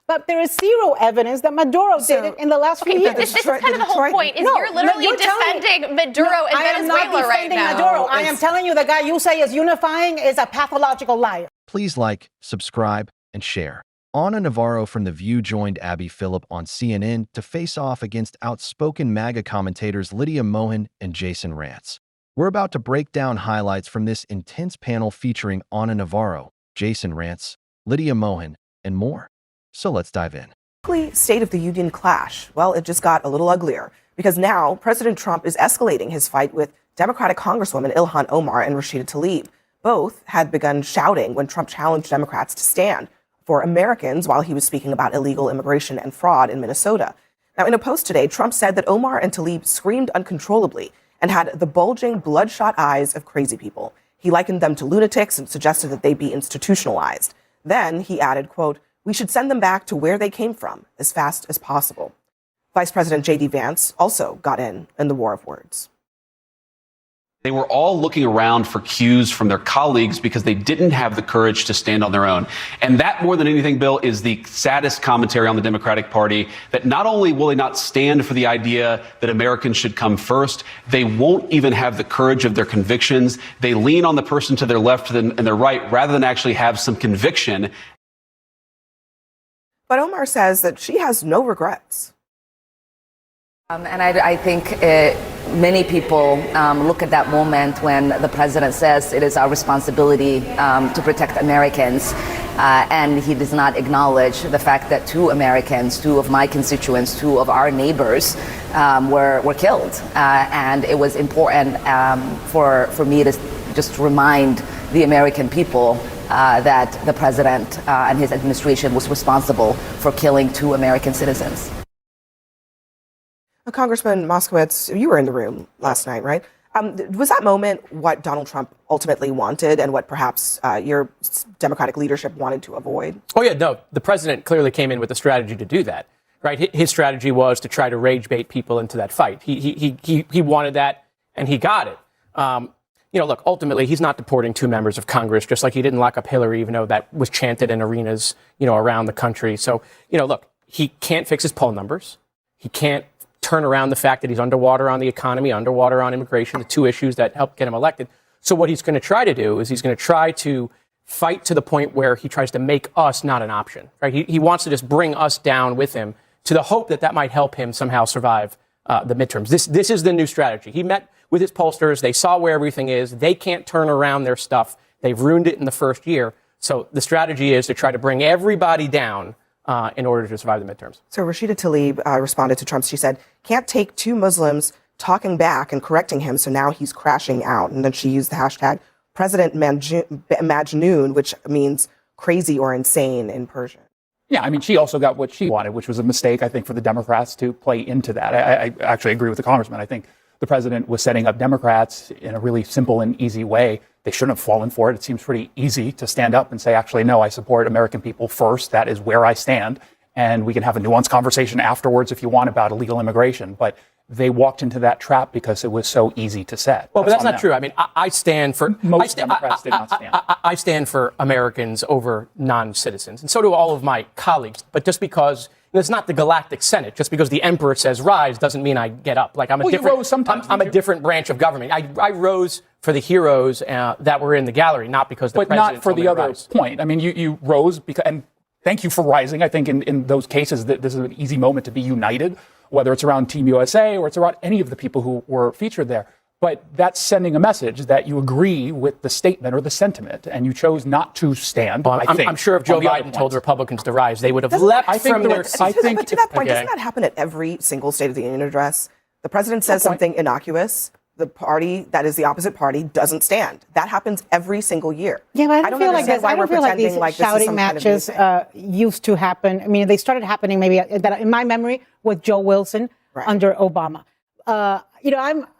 But there is zero evidence that Maduro did it in the last few years. This is kind of the whole point. You're literally defending Maduro in Venezuela right now. I am not defending Maduro. I am telling you the guy you say is unifying is a pathological liar. Please like, subscribe, and share. Ana Navarro from The View joined Abby Phillip on CNN to face off against outspoken MAGA commentators Lydia Mohin and Jason Rantz. We're about to break down highlights from this intense panel featuring Ana Navarro, Jason Rantz, Lydia Mohin, and more. So let's dive in. State of the Union clash. Well, it just got a little uglier because now President Trump is escalating his fight with Democratic Congresswoman Ilhan Omar and Rashida Tlaib. Both had begun shouting when Trump challenged Democrats to stand for Americans while he was speaking about illegal immigration and fraud in Minnesota. Now, in a post today, Trump said that Omar and Tlaib screamed uncontrollably and had the bulging, bloodshot eyes of crazy people. He likened them to lunatics and suggested that they be institutionalized. Then he added, quote, "We should send them back to where they came from as fast as possible." Vice President J.D. Vance also got in the war of words. They were all looking around for cues from their colleagues because they didn't have the courage to stand on their own. And that, more than anything, Bill, is the saddest commentary on the Democratic Party, that not only will they not stand for the idea that Americans should come first, they won't even have the courage of their convictions. They lean on the person to their left and their right rather than actually have some conviction. But Omar says that she has no regrets. And I think many people look at that moment when the president says it is our responsibility to protect Americans, and he does not acknowledge the fact that two Americans, two of my constituents, two of our neighbors were killed. And it was important for me to just remind the American people that the president and his administration was responsible for killing two American citizens. Congressman Moskowitz, you were in the room last night, right? Was that moment what Donald Trump ultimately wanted and what perhaps your Democratic leadership wanted to avoid? Oh, yeah, no. The president clearly came in with a strategy to do that, right? His strategy was to try to rage bait people into that fight. He wanted that, and he got it. Look, ultimately, he's not deporting two members of Congress, just like he didn't lock up Hillary, even though that was chanted in arenas, around the country. So, look, he can't fix his poll numbers. He can't turn around the fact that he's underwater on the economy, underwater on immigration, the two issues that helped get him elected. So what he's going to try to do is he's going to try to fight to the point where he tries to make us not an option, right? He wants to just bring us down with him to the hope that might help him somehow survive the midterms. This is the new strategy. He met with his pollsters. They saw where everything is. They can't turn around their stuff. They've ruined it in the first year. So the strategy is to try to bring everybody down in order to survive the midterms. So Rashida Tlaib responded to Trump. She said, "Can't take two Muslims talking back and correcting him, so now he's crashing out." And then she used the hashtag President Majnoon, which means crazy or insane in Persian. Yeah, I mean, she also got what she wanted, which was a mistake, I think, for the Democrats to play into that. I actually agree with the congressman. I think the president was setting up Democrats in a really simple and easy way. They shouldn't have fallen for it. It seems pretty easy to stand up and say, actually, no, I support American people first. That is where I stand. And we can have a nuanced conversation afterwards if you want about illegal immigration. But they walked into that trap because it was so easy to set. Well, but that's not true. I mean, I stand for... Most Democrats did not stand. I stand for Americans over non-citizens. And so do all of my colleagues. But just because... It's not the Galactic Senate. Just because the emperor says rise doesn't mean I get up. Like I'm a different. You rose sometimes, I'm a different branch of government. I rose for the heroes that were in the gallery, not because the president. But not for the other point. I mean, you rose because, and thank you for rising. I think in those cases that this is an easy moment to be united, whether it's around Team USA or it's around any of the people who were featured there. But that's sending a message that you agree with the statement or the sentiment, and you chose not to stand. Well, I'm sure if Joe Biden told Republicans to rise, they would have leapt from their... But to that point, doesn't that happen at every single State of the Union address? The president says something innocuous. The party that is the opposite party doesn't stand. That happens every single year. Yeah, but I don't feel like this. I don't feel like these shouting matches used to happen. I mean, they started happening maybe in my memory with Joe Wilson under Obama.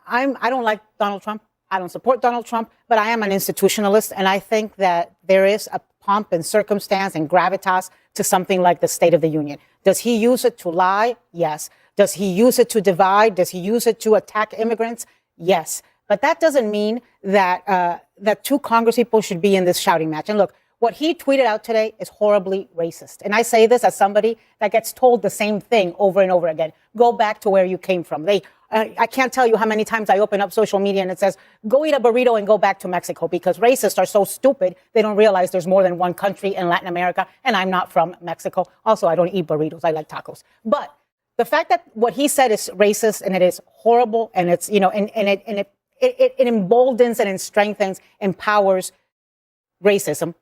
I don't like Donald Trump. I don't support Donald Trump, but I am an institutionalist, and I think that there is a pomp and circumstance and gravitas to something like the State of the Union. Does he use it to lie? Yes. Does he use it to divide? Does he use it to attack immigrants? Yes. But that doesn't mean that that two congresspeople should be in this shouting match. And look, What he tweeted out today is horribly racist. And I say this as somebody that gets told the same thing over and over again. Go back to where you came from. I can't tell you how many times I open up social media and it says, go eat a burrito and go back to Mexico, because racists are so stupid. They don't realize there's more than one country in Latin America. And I'm not from Mexico. Also, I don't eat burritos. I like tacos. But the fact that what he said is racist and it is horrible, and it's, and it emboldens and it strengthens, empowers racism.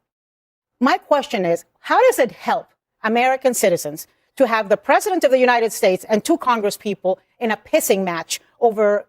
My question is, how does it help American citizens to have the president of the United States and two Congress people in a pissing match over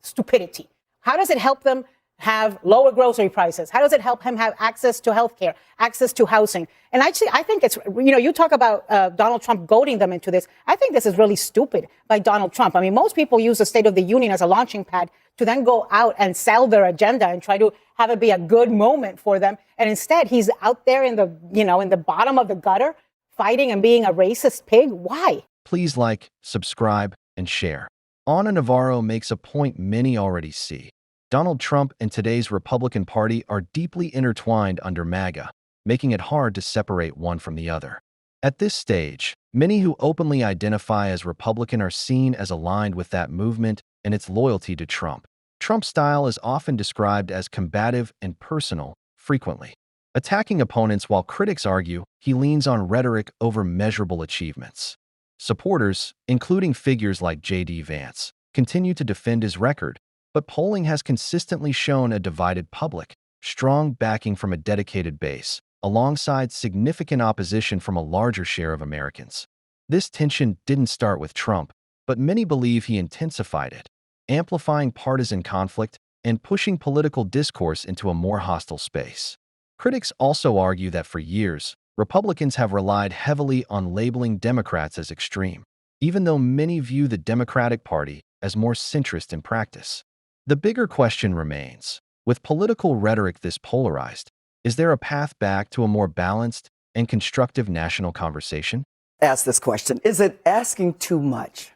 stupidity? How does it help them have lower grocery prices? How does it help him have access to healthcare, access to housing? And actually, I think it's, you talk about Donald Trump goading them into this. I think this is really stupid by Donald Trump. I mean, most people use the State of the Union as a launching pad to then go out and sell their agenda and try to have it be a good moment for them. And instead, he's out there in the, in the bottom of the gutter, fighting and being a racist pig. Why? Please like, subscribe, and share. Ana Navarro makes a point many already see. Donald Trump and today's Republican Party are deeply intertwined under MAGA, making it hard to separate one from the other. At this stage, many who openly identify as Republican are seen as aligned with that movement and its loyalty to Trump. Trump's style is often described as combative and personal, frequently attacking opponents, while critics argue he leans on rhetoric over measurable achievements. Supporters, including figures like J.D. Vance, continue to defend his record, but polling has consistently shown a divided public, strong backing from a dedicated base, alongside significant opposition from a larger share of Americans. This tension didn't start with Trump, but many believe he intensified it, amplifying partisan conflict and pushing political discourse into a more hostile space. Critics also argue that for years, Republicans have relied heavily on labeling Democrats as extreme, even though many view the Democratic Party as more centrist in practice. The bigger question remains, with political rhetoric this polarized, is there a path back to a more balanced and constructive national conversation? Ask this question. Is it asking too much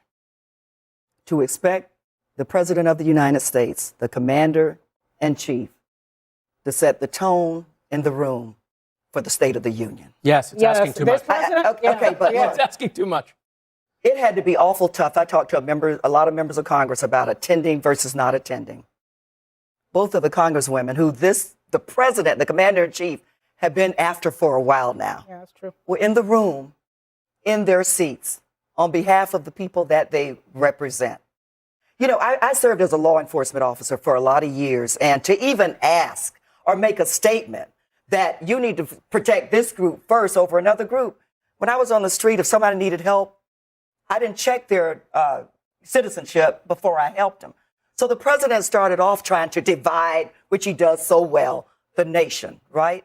to expect the President of the United States, the Commander in Chief, to set the tone in the room for the State of the Union? Yes, it's asking too much. Okay, but It's asking too much. it had to be awful tough. I talked to a lot of members of Congress about attending versus not attending. Both of the Congresswomen who the President, the Commander in Chief, have been after for a while now. Yeah, that's true. Were in the room, in their seats, on behalf of the people that they represent. I served as a law enforcement officer for a lot of years, and to even ask or make a statement that you need to protect this group first over another group. When I was on the street, if somebody needed help, I didn't check their citizenship before I helped them. So the president started off trying to divide, which he does so well, the nation, right?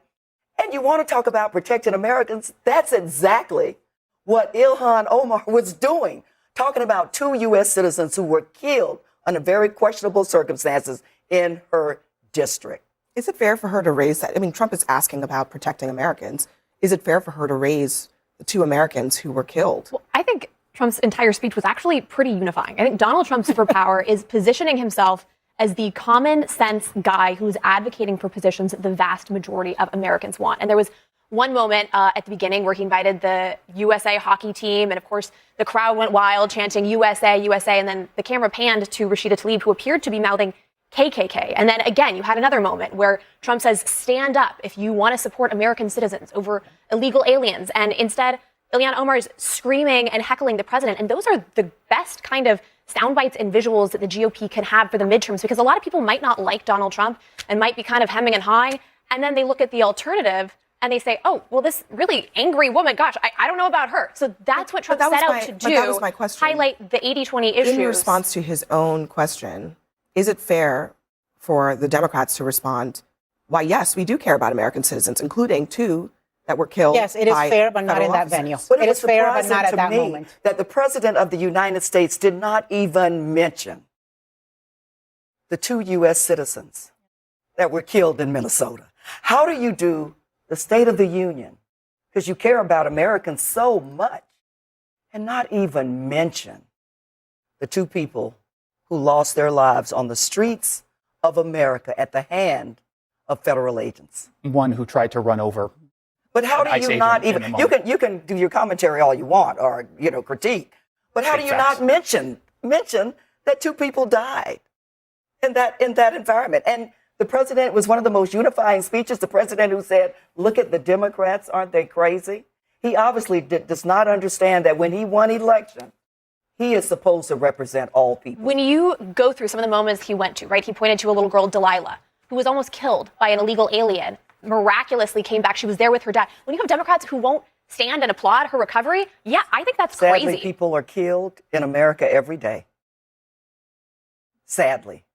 And you want to talk about protecting Americans? That's exactly what Ilhan Omar was doing, talking about 2 U.S. citizens who were killed under very questionable circumstances in her district. Is it fair for her to raise that? I mean, Trump is asking about protecting Americans. Is it fair for her to raise the 2 Americans who were killed? Well, I think Trump's entire speech was actually pretty unifying. I think Donald Trump's superpower is positioning himself as the common sense guy who's advocating for positions that the vast majority of Americans want. And there was one moment at the beginning where he invited the USA hockey team. And of course, the crowd went wild chanting USA, USA. And then the camera panned to Rashida Tlaib, who appeared to be mouthing KKK. And then again, you had another moment where Trump says, stand up if you want to support American citizens over illegal aliens. And instead, Ilhan Omar is screaming and heckling the president. And those are the best kind of sound bites and visuals that the GOP can have for the midterms, because a lot of people might not like Donald Trump and might be kind of hemming and hawing. And then they look at the alternative and they say, oh, well, this really angry woman, gosh, I don't know about her. So that's what Trump set out to do. That was my question. Highlight the 80-20 issues. In response to his own question, is it fair for the Democrats to respond, why, yes, we do care about American citizens, including 2 that were killed? Yes, it is fair, but not in that venue. But it is fair, but not at that me moment. That the President of the United States did not even mention the 2 U.S. citizens that were killed in Minnesota. How do you do the State of the Union, because you care about Americans so much, and not even mention the 2 people who lost their lives on the streets of America at the hand of federal agents? One who tried to run over But how do ICE you agent not in even, the you moment. can do your commentary all you want or, critique, but how do you Facts. not mention that 2 people died in that environment? And the president was one of the most unifying speeches. The president who said, look at the Democrats, aren't they crazy? He obviously does not understand that when he won election, he is supposed to represent all people. When you go through some of the moments he went to, right, he pointed to a little girl, Delilah, who was almost killed by an illegal alien, miraculously came back. She was there with her dad. When you have Democrats who won't stand and applaud her recovery, yeah, I think that's Sadly, crazy. people are killed in America every day. Sadly.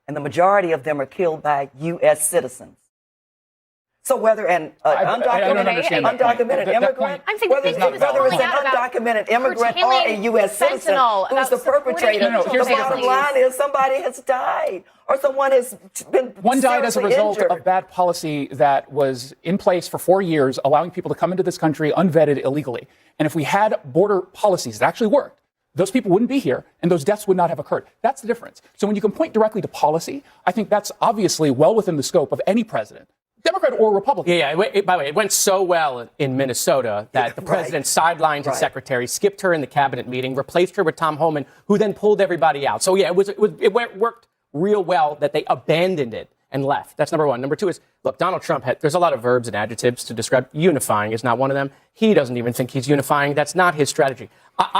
And the majority of them are killed by U.S. citizens. So whether an I don't understand that point. undocumented That immigrant, point- I'm saying whether the thing it's he was calling out an about undocumented immigrant or a curtailing U.S. citizen fentanyl, who's the about supporting perpetrator, No, here's the the bottom difference. line is somebody has died or someone has been One died as a seriously result injured. of bad policy that was in place for 4 years, allowing people to come into this country unvetted illegally. And if we had border policies that actually worked, those people wouldn't be here and those deaths would not have occurred. That's the difference. So when you can point directly to policy, I think that's obviously well within the scope of any president, Democrat or Republican. Yeah, by the way, it went so well in Minnesota that the president sidelined his secretary, skipped her in the cabinet meeting, replaced her with Tom Homan, who then pulled everybody out. So yeah, worked real well that they abandoned it and left. That's number one. Number two is, look, Donald Trump there's a lot of verbs and adjectives to describe. Unifying is not one of them. He doesn't even think he's unifying. That's not his strategy.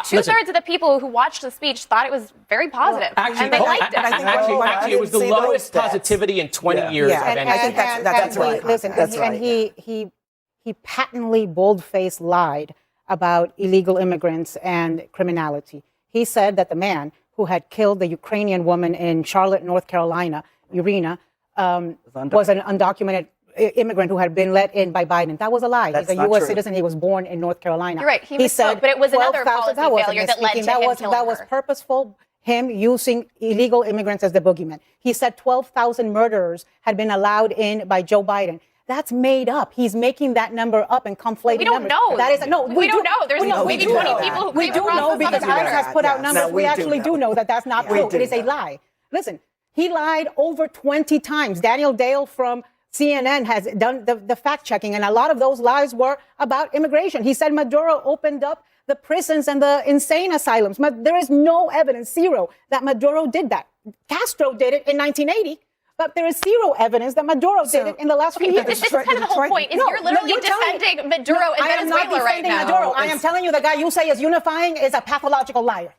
Two-thirds of the people who watched the speech thought it was very positive, and they liked it. Actually, it was the see those lowest stats. positivity in 20 years Yeah. of And any. I think that's right. Listen, That's and right. he patently, bold-faced lied about illegal immigrants and criminality. He said that the man who had killed the Ukrainian woman in Charlotte, North Carolina, Irina, was an undocumented immigrant who had been let in by Biden. That was a lie. That's He's a not U.S. true. citizen. He was born in North Carolina. You're right. He misspoke, but it was another 12,000 policy wasn't failure that led to misspeaking. him killing That was her. purposeful, him using illegal immigrants as the boogeyman. He said 12,000 murderers had been allowed in by Joe Biden. That's made up. He's making that number up and conflating We don't numbers. know. That is We don't know. There's maybe 20 know. people who We came do across know the because southern ICE border. has put out Yes. numbers. No, we we do actually do know. know that that's not We true. do It is a know. lie. Listen, he lied over 20 times. Daniel Dale from CNN has done the fact checking, and a lot of those lies were about immigration. He said Maduro opened up the prisons and the insane asylums. There is no evidence, zero, that Maduro did that. Castro did it in 1980. But there is zero evidence that Maduro did it in the last few years. This is kind of the whole point. Is you're literally defending Maduro in I am not Venezuela right defending now. Maduro. I am telling you the guy you say is unifying is a pathological liar.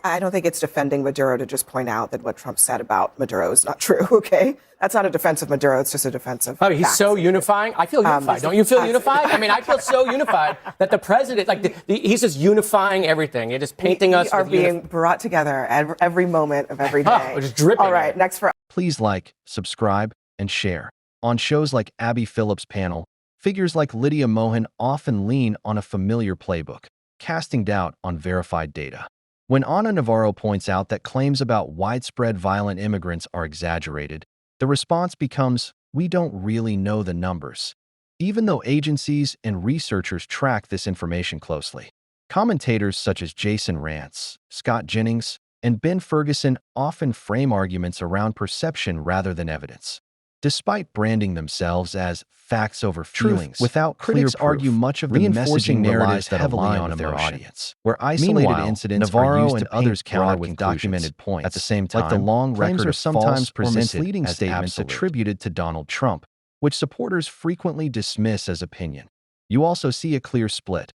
I don't think it's defending Maduro to just point out that what Trump said about Maduro is not true, okay? That's not a defense of Maduro, it's just a defense of Bobby, he's facts. so unifying. I feel unified. Don't you feel unified? I mean, I feel so unified that the president, he's just unifying everything. It is painting us. We are with being brought together at every moment of every day. We're just dripping. All right, next for Please like, subscribe, and share. On shows like Abby Phillip's panel, figures like Lydia Mohan often lean on a familiar playbook, casting doubt on verified data. When Ana Navarro points out that claims about widespread violent immigrants are exaggerated, the response becomes, we don't really know the numbers, even though agencies and researchers track this information closely. Commentators such as Jason Rantz, Scott Jennings, and Ben Ferguson often frame arguments around perception rather than evidence. Despite branding themselves as facts over feelings, without critics argue much of the messaging narratives that heavily on their audience. Where isolated incidents Navarro and others counter with documented points. At the same time, like the long record of sometimes misleading statements attributed to Donald Trump, which supporters frequently dismiss as opinion. You also see a clear split.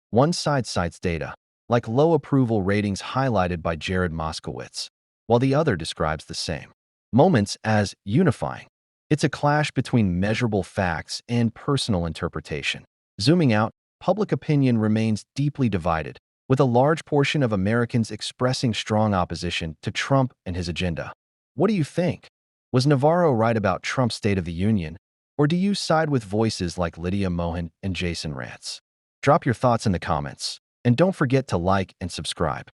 One side cites data, like low approval ratings highlighted by Jared Moskowitz, while the other describes the same moments as unifying. It's a clash between measurable facts and personal interpretation. Zooming out, public opinion remains deeply divided, with a large portion of Americans expressing strong opposition to Trump and his agenda. What do you think? Was Navarro right about Trump's State of the Union, or do you side with voices like Lydia Mohan and Jason Rantz? Drop your thoughts in the comments, and don't forget to like and subscribe.